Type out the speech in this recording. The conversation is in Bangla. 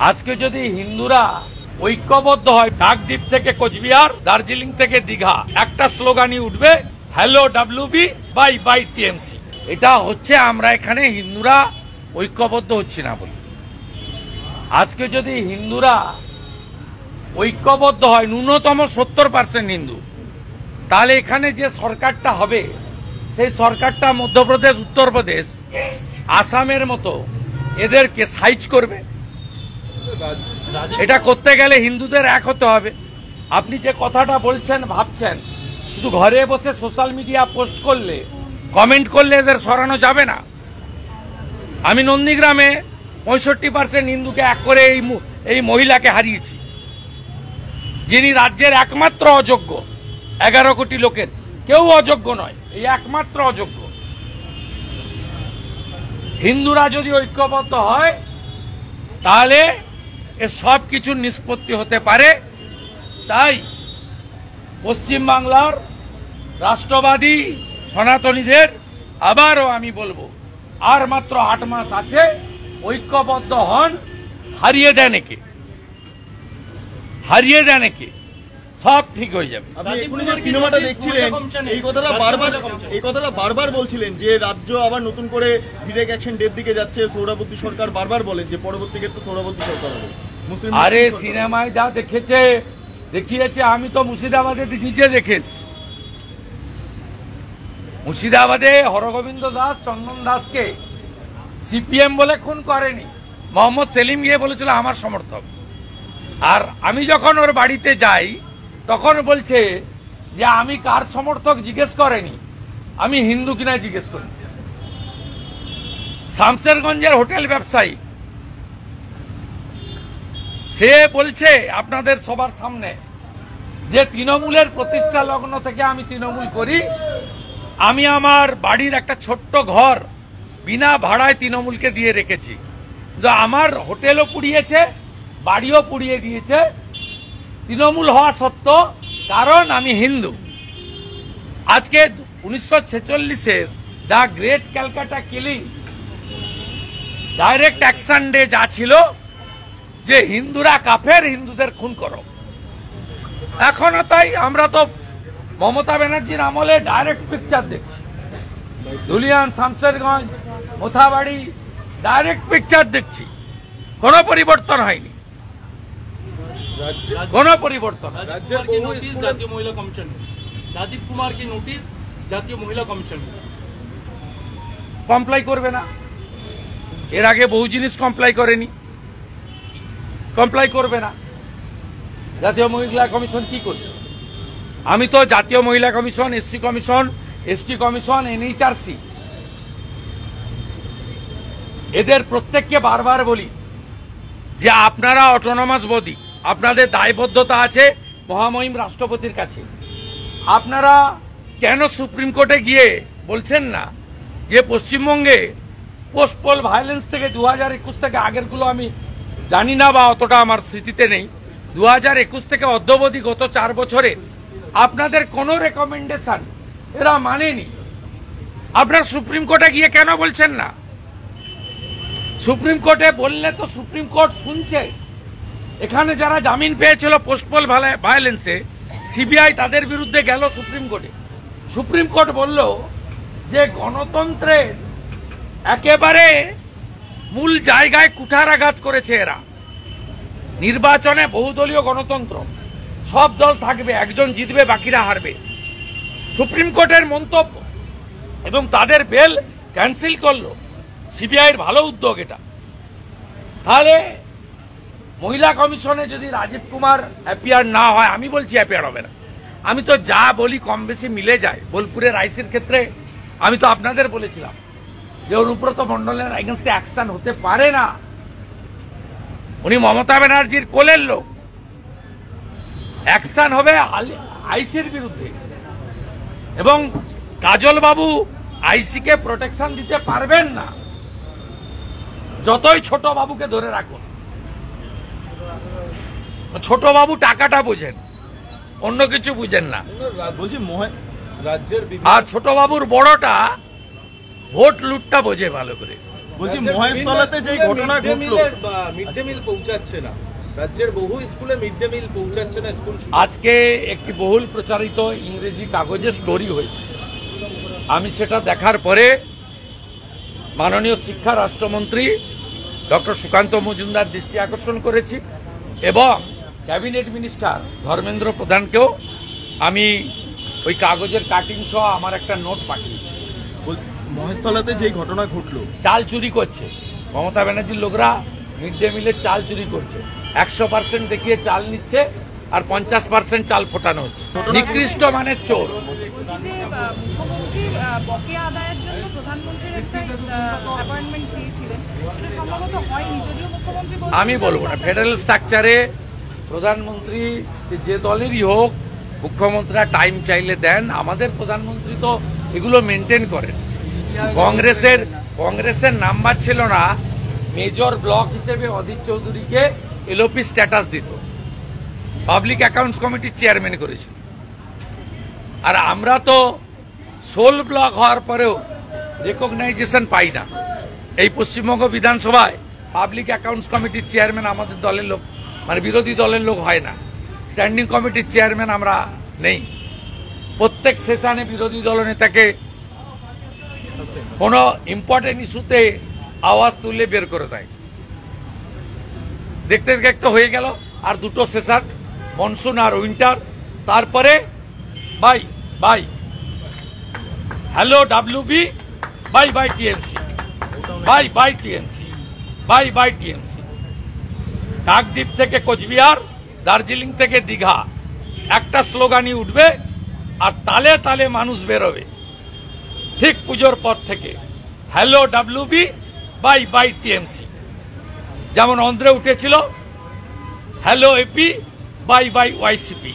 আজকে যদি হিন্দুরা ঐক্যবদ্ধ হয়, ডাকদ্বীপ থেকে কোচবিহার, দার্জিলিং থেকে দীঘা, একটা স্লোগানই উঠবে, hello WB, bye bye TMC. এটা হচ্ছে আমরা এখানে হিন্দুরা ঐক্যবদ্ধ হচ্ছি না বলে। আজকে যদি হিন্দুরা ঐক্যবদ্ধ হয়, ন্যূনতম 70% হিন্দু, তাহলে এখানে যে সরকারটা হবে সেই সরকারটা মধ্যপ্রদেশ, উত্তরপ্রদেশ, আসামের মতো এদেরকে সাইজ করবে। এটা করতে গেলে হিন্দুদের এক হতে হবে। আপনি যে কথাটা বলছেন, ভাবছেন শুধু ঘরে বসে সোশ্যাল মিডিয়া পোস্ট করলে, কমেন্ট করলে এদের সরানো যাবে না। আমি নন্দীগ্রামে 65% হিন্দুকে এক করে এই মহিলাকে হারিয়েছি, যিনি রাজ্যের একমাত্র অযোগ্য। 11 কোটি লোকের কেউ অযোগ্য নয়, এই একমাত্র অযোগ্য। হিন্দুরা যদি ঐক্যবদ্ধ হয় তাহলে এ সব কিছুর নিষ্পত্তি হতে পারে। তাই পশ্চিমবাংলার রাষ্ট্রবাদী সনাতনীদের আবারও আমি বলবো, আর মাত্র 8 মাস আছে, ঐক্যবদ্ধ হন। হারিয়ে দেন একে, হারিয়ে দেন একে, সব ঠিক হয়ে যাবে। আপনি এখনই যে সিনেমাটা দেখছিলেন, এই কথাটা বারবার বলছিলেন যে রাজ্য আবার নতুন করে ডিরেক্ট অ্যাকশন ডের দিকে যাচ্ছে। সোহরাবুদ্দি সরকার বারবার বলেন যে পরবর্তী ক্ষেত্রে সোহরাবুদ্দি সরকার হবে। আরে সিনেমায় যা দেখিয়েছে, আমি তো মুর্শিদাবাদে নিজে দেখেছি। মুর্শিদাবাদে হরগোবিন্দ দাস, চন্দন দাসকে সিপিএম বলে খুন করেনি, মোহাম্মদ সেলিম গিয়ে বলেছিল আমার সমর্থক। আর আমি যখন ওর বাড়িতে যাই তখন বলছে যে আমি কার সমর্থক জিজ্ঞেস করেনি, আমি হিন্দু কিনা জিজ্ঞেস করেছি। শামসেরগঞ্জের হোটেল ব্যবসায়ী, সে বলছে আপনাদের সবার সামনে যে তৃণমূলের প্রতিষ্ঠা লগ্ন থেকে আমি তৃণমূল করি, আমি আমার বাড়ির একটা ছোট্ট ঘর বিনা ভাড়ায় তৃণমূলকে দিয়ে রেখেছি। আমার হোটেলও পুড়িয়েছে, বাড়িও পুড়িয়ে দিয়েছে, তৃণমূল হওয়া সত্ত্বেও, কারণ আমি হিন্দু। আজকে 1946-এর the Great Calcutta Killing Direct Action Day যা ছিল যে হিন্দুরা কাফের, হিন্দুদের খুন করো। এখনো তাই। আমরা তো মমতা ব্যানার্জির আমলে ডাইরেক্ট পিকচার দেখছি, ধুলিয়ান, শামসেরগঞ্জ, মোথাবাড়ি, ডাইরেক্ট পিকচার দেখছি। কোনো পরিবর্তন হয়নি, কোনো পরিবর্তন। জাতীয় মহিলা কমিশন, রাজীব কুমার কি নোটিশ জাতীয় মহিলা কমিশন কমপ্লাই করবে না। এর আগে বহু জিনিস কমপ্লাই করেনি, কমপ্লাই করবে না। জাতীয় মহিলা কমিশন কি করবে? আমি তো জাতীয় মহিলা commission, SC commission, ST commission, NHRC, এদের প্রত্যেককে বারবার বলি যে আপনারা অটোনমাস বডি, আপনাদের দায়বদ্ধতা আছে মহামহিম রাষ্ট্রপতির কাছে। আপনারা কেন সুপ্রিম কোর্টে গিয়ে বলছেন না যে পশ্চিমবঙ্গে পোস্ট পোল ভায়োলেন্স থেকে 2021 থেকে, আগেরগুলো আমি জানি না বা অতটা আমার স্মৃতিতে নেই, 2021 থেকে অদ্যাবধি গত 4 বছরে আপনাদের কোনো রেকমেন্ডেশন এরা মানেনি। আপনারা সুপ্রিম কোর্টে গিয়ে কেন বলছেন না? সুপ্রিম কোর্টে বললে তো সুপ্রিম কোর্ট শুনছে। এখানে যারা জামিন পেয়েছিল পোস্ট পোল ভায়োলেন্সে, সিবিআই তাদের বিরুদ্ধে গেল সুপ্রিম কোর্টে। সুপ্রিম কোর্ট বলল যে গণতন্ত্রের একেবারে মূল জায়গায় কুঠারাঘাত করেছে এরা। নির্বাচনে বহুদলীয় গণতন্ত্র, সব দল থাকবে, একজন জিতবে বাকিরা হারবে। সুপ্রিম কোর্টের মন্তব্য এবং তাদের বেল ক্যান্সেল করলো। সিবিআইয়ের ভালো উদ্যোগ এটা। তাহলে মহিলা কমিশনে যদি রাজীব কুমার অ্যাপিয়ার না হয়, আমি বলছি অ্যাপিয়ার হবে না। আমি তো যা বলি কম বেশি মিলে যায়। বোলপুরের আইসির ক্ষেত্রে আমি তো আপনাদের বলেছিলাম যে অনুব্রত মণ্ডলের এগেনস্টে অ্যাকশন হতে পারে না। উনি মমতা ব্যানার্জির কোলের লোক, অ্যাকশন হবে আইসির বিরুদ্ধে। এবং কাজল বাবু আইসিকে প্রোটেকশন দিতে পারবেন না, যতই ছোট বাবুকে ধরে রাখুন। ছোট বাবু টাকাটা বুঝেন, অন্য কিছু বুঝেন না। আর ছোট বাবুর বড়টা ভোট লুটটা বোঝে ভালো করে। বলছি মহেশতলাতে যে ঘটনা ঘটলো, মিড ডে মিল পৌঁছাচ্ছে না, রাজ্যের বহু স্কুলে মিড ডে মিল পৌঁছাচ্ছে না। স্কুল আজকে একটি বহুল প্রচারিত ইংরেজি কাগজে স্টোরি হয়েছে, আমি সেটা দেখার পরে মাননীয় শিক্ষা রাষ্ট্রমন্ত্রী ডক্টর সুকান্ত মজুমদার দৃষ্টি আকর্ষণ করেছি এবং ক্যাবিনেট মিনিস্টার ধর্মেন্দ্র প্রধানকেও আমি ওই কাগজের কাটিং সহ আমার একটা নোট পাঠিয়েছি। মহেশতলাতে যে ঘটনা ঘটলো, চাল চুরি করছে মমতা ব্যানার্জির লোকরা, মিড ডে মিলের চাল চুরি করছে, 100% দেখিয়ে চাল নিচ্ছে আর 50% চাল ফোটানো হচ্ছে, নিকৃষ্ট মানের চোর। মুখ্যমন্ত্রী বকেয়া আদায়ের জন্য প্রধানমন্ত্রীর একটা অ্যাপয়েন্টমেন্ট চেয়েছিলেন, সেটা সম্ভবত হয়নি, যদিও মুখ্যমন্ত্রী আমি বলবো না, ফেডারেল স্ট্রাকচারে প্রধানমন্ত্রী যে দলেরই হোক মুখ্যমন্ত্রীরা টাইম চাইলে দেন, আমাদের প্রধানমন্ত্রী তো এগুলো মেনটেন করেন। কংগ্রেসের নাম্বার ছিল না, মেজর ব্লক হিসেবে অধীর চৌধুরীকে এলওপি স্ট্যাটাস দিত, পাবলিক অ্যাকাউন্টস কমিটির চেয়ারম্যান করেছিল। আর আমরা তো 16 ব্লক হওয়ার পরেও রেকগনাইজেশন পাই না। এই পশ্চিমবঙ্গ বিধানসভায় পাবলিক অ্যাকাউন্টস কমিটির চেয়ারম্যান আমাদের দলের লোক, মানে বিরোধী দলের লোক হয় না। স্ট্যান্ডিং কমিটির চেয়ারম্যান আমরা নেই। প্রত্যেক সেশনে বিরোধী দলনেতাকে কোনো ইম্পর্টেন্ট ইস্যুতে আওয়াজ তুলে বের করে দেয়। দেখতে দেখতে হয়ে গেল আর দুটো সেশন, মনসুন আর উইন্টার। তারপরে bye bye, hello WB, bye bye TMC, bye bye TMC, bye bye TMC. Kakdwip থেকে কোচবিহার, দার্জিলিং থেকে দীঘা, একটা স্লোগানই উঠবে আর তালে তালে মানুষ বেরোবে ঠিক পুজোর পর থেকে, hello WB, bye bye TMC. যেমন অন্ধ্রে উঠেছিল হ্যালো এপি, বাই বাই ওয়াইসিপি।